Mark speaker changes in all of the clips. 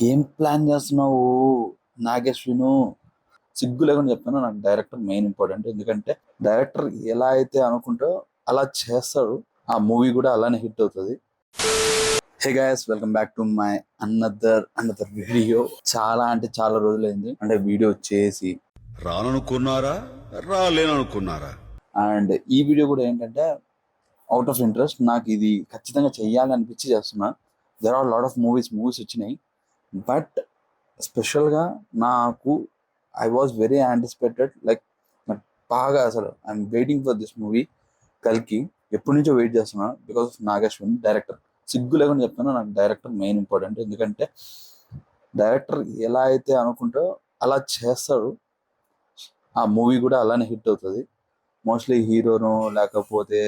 Speaker 1: ఏం ప్లాన్ చేస్తున్నావు నాగేశ్విను? సిగ్గు లేకుండా చెప్తాను, నాకు డైరెక్టర్ మెయిన్ ఇంపార్టెంట్. ఎందుకంటే డైరెక్టర్ ఎలా అయితే అనుకుంటో అలా చేస్తాడు, ఆ మూవీ కూడా అలానే హిట్ అవుతుంది. Hey guys, welcome back to my another video. చాలా అంటే చాలా రోజులైంది అంటే వీడియో చేసి.
Speaker 2: రాననుకున్నారా రాలేననుకున్నారా?
Speaker 1: అండ్ ఈ వీడియో కూడా ఏంటంటే అవుట్ ఆఫ్ ఇంట్రెస్ట్, నాకు ఇది ఖచ్చితంగా చెయ్యాలనిపించి చేస్తున్నా. There are lot of movies వచ్చినాయి, బట్ స్పెషల్గా నాకు I was very anticipated. Like నాకు బాగా అసలు I'm waiting for this movie కల్కి. ఎప్పటి నుంచో వెయిట్ చేస్తున్నా బికాస్ ఆఫ్ నాగేశ్వన్ డైరెక్టర్. సిగ్గు లేకుండా చెప్తాను, నాకు డైరెక్టర్ మెయిన్ ఇంపార్టెంట్. ఎందుకంటే డైరెక్టర్ ఎలా అయితే అనుకుంటో అలా చేస్తాడు, ఆ మూవీ కూడా అలానే హిట్ అవుతుంది. మోస్ట్లీ హీరోను లేకపోతే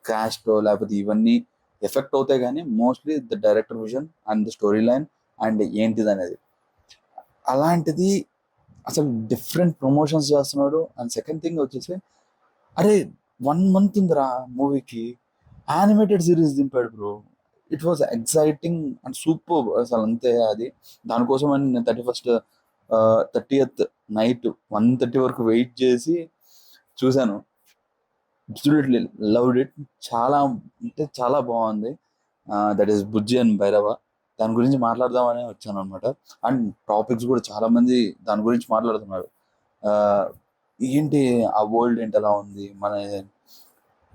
Speaker 1: క్యాస్ట్ లేకపోతే ఇవన్నీ ఎఫెక్ట్ అవుతాయి, కానీ mostly the director vision and the story line and ఏంటిది అనేది. అలాంటిది అసలు డిఫరెంట్ ప్రమోషన్స్ చేస్తున్నాడు. అండ్ సెకండ్ థింగ్ వచ్చేసి, అరే 1 month ఉందిరా మూవీకి, యానిమేటెడ్ సిరీస్ దింపాడు bro. It was exciting and super అసలు. అంతే అది. దానికోసం అని నేను 30th నైట్ 1:30 వరకు వెయిట్ చేసి చూశాను. Absolutely loved it. చాలా అంటే చాలా బాగుంది. That is Bujji and Bhairava. దాని గురించి మాట్లాడదామని వచ్చాను అనమాట. అండ్ టాపిక్స్ కూడా చాలా మంది దాని గురించి మాట్లాడుతున్నారు. ఆ, ఏంటి ఆ వరల్డ్ ఏంటి ఎలా ఉంది మన.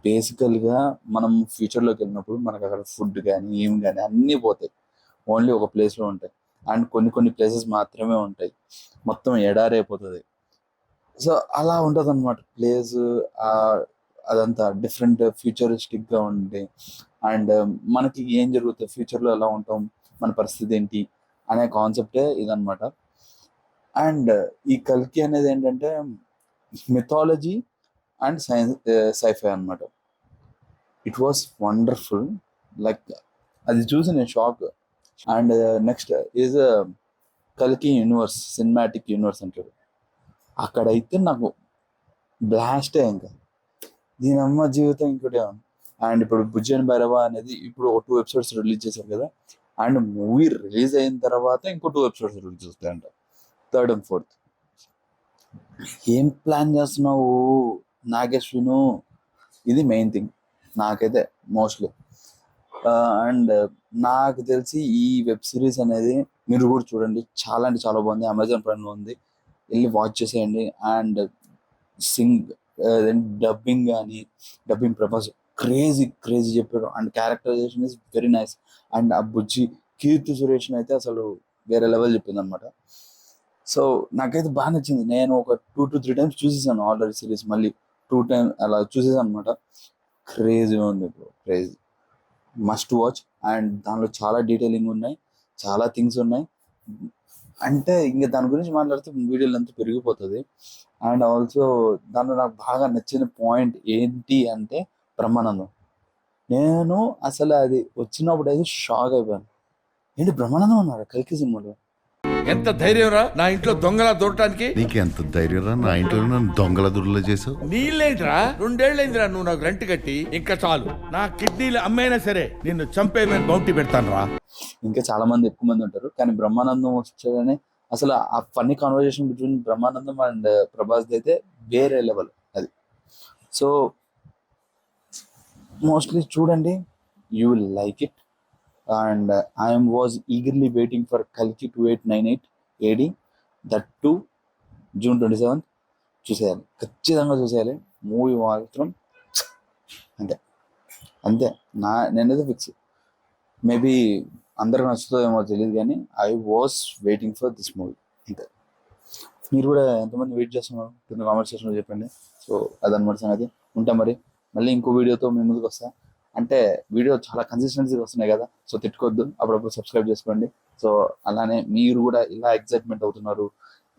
Speaker 1: బేసికల్గా మనం ఫ్యూచర్లోకి వెళ్ళినప్పుడు మనకు అక్కడ ఫుడ్ కానీ ఏం కానీ అన్నీ పోతాయి, ఓన్లీ ఒక ప్లేస్లో ఉంటాయి. అండ్ కొన్ని ప్లేసెస్ మాత్రమే ఉంటాయి, మొత్తం ఎడారైపోతుంది. సో అలా ఉంటుంది అనమాట ప్లేస్. అదంతా డిఫరెంట్ ఫ్యూచరిస్టిక్గా ఉండి, అండ్ మనకి ఏం జరుగుతుంది ఫ్యూచర్లో, ఎలా ఉంటాం, మన పరిస్థితి ఏంటి అనే కాన్సెప్టే ఇదనమాట. అండ్ ఈ కల్కి అనేది ఏంటంటే మిథాలజీ అండ్ సైన్స్, సైఫై అనమాట. It was wonderful. లైక్ అది చూసి నేను షాక్. అండ్ నెక్స్ట్ ఈజ్ కల్కి యూనివర్స్, సినిమాటిక్ యూనివర్స్ అంటారు. అక్కడైతే నాకు బ్లాస్టే ఇంకా, దీని అమ్మ జీవితం ఇంకోటి. అండ్ ఇప్పుడు బుజ్జన్ భైరవ అనేది ఇప్పుడు ఒక 2 episodes రిలీజ్ చేశారు కదా. అండ్ మూవీ రిలీజ్ అయిన తర్వాత ఇంకో 2 episodes release అవుతాయంట, 3rd and 4th. ఏం ప్లాన్ చేస్తున్నావు నాగేశ్విను? ఇది మెయిన్ థింగ్ నాకైతే మోస్ట్లీ. అండ్ నాకు తెలిసి ఈ వెబ్ సిరీస్ అనేది మీరు కూడా చూడండి, చాలా అంటే చాలా బాగుంది. అమెజాన్ ప్రైమ్లో ఉంది, వెళ్ళి వాచ్ చేసేయండి. అండ్ సింగ్ డబ్బింగ్ కానీ, డబ్బింగ్ ప్రభాస్ క్రేజీ చెప్పారు. And characterisation is very nice. And ఆ బుజ్జి కీర్తి సురేష్ అయితే అసలు వేరే లెవెల్ చెప్పింది అనమాట. సో నాకైతే బాగా నచ్చింది. నేను ఒక 2 to 3 times చూసేసాను ఆల్రెడీ సిరీస్, మళ్ళీ 2 times అలా చూసేసాను అనమాట. క్రేజీగా ఉంది bro, crazy, must watch. And దానిలో చాలా డీటెయిలింగ్ ఉన్నాయి, చాలా థింగ్స్ ఉన్నాయి. అంటే ఇంకా దాని గురించి మాట్లాడితే వీడియోలు అంతా పెరిగిపోతుంది. అండ్ ఆల్సో దానిలో నాకు బాగా నచ్చిన పాయింట్ ఏంటి అంటే బ్రహ్మానందం. నేను అసలు అది వచ్చినప్పుడు అయితే షాక్ అయిపోయాను. ఏంటి బ్రహ్మానందం ఉన్నారు కల్కి సినిమాలో?
Speaker 3: ఎంత ధైర్యంరా నా ఇంట్లో దొంగలా దూరటానికి?
Speaker 2: నీకు ఎంత ధైర్యం రా నా ఇంట్లో నన్ను దొంగల దుర్లో చేసావు?
Speaker 3: నీళ్ళేంట్రా, 2 ఏళ్ళైందిరా నువ్వు నాకు రెంట్ కట్టి. ఇంకా చాలు, నా కిడ్నీలు అమ్మైనా సరే నిన్ను చంపేమని బౌంటీ పెడతాను రా.
Speaker 1: ఇంకా చాలా మంది ఎక్కువ మంది ఉంటారు, కానీ బ్రహ్మానందం వచ్చాడని అసలు ఆ funny conversation between Brahmanandam and Prabhas అయితే వేరే లెవెల్ అది. సో మోస్ట్లీ చూడండి, you will like it. And I'm was eagerly waiting for కల్కి 2898 AD, that to June 27th. చూసేయాలి, ఖచ్చితంగా చూసేయాలి. మూవీ మాత్రం అంతే అంతే. నేనైతే ఫిక్స్. మేబీ అందరికి నచ్చుతుందేమో తెలియదు, కానీ I was waiting for this movie అంతే. మీరు కూడా ఎంతమంది వెయిట్ చేస్తున్నారు కింద కామెంట్ సెక్షన్లో చెప్పండి. సో అదనమాట సంగతి. ఉంటా మరి, మళ్ళీ ఇంకో వీడియోతో మీ ముందుకు వస్తా. అంటే వీడియో చాలా కన్సిస్టెన్సీగా వస్తున్నాయి కదా, సో తిట్టుకోవద్దు, అప్పుడప్పుడు సబ్స్క్రైబ్ చేసుకోండి. సో అలానే మీరు కూడా ఇలా ఎక్సైట్మెంట్ అవుతున్నారు,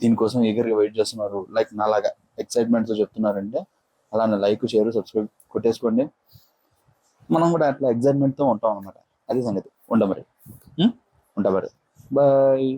Speaker 1: దీనికోసం ఈగర్గా వెయిట్ చేస్తున్నారు, లైక్ నాలాగా ఎక్సైట్మెంట్తో చెప్తున్నారంటే అలానే లైక్, షేర్, సబ్స్క్రైబ్ కొట్టేసుకోండి. మనం కూడా అట్లా ఎక్సైట్మెంట్తో ఉంటాం అనమాట. అది సంగతి. ఉంటా మరి, ఉంటా మరి, బాయ్.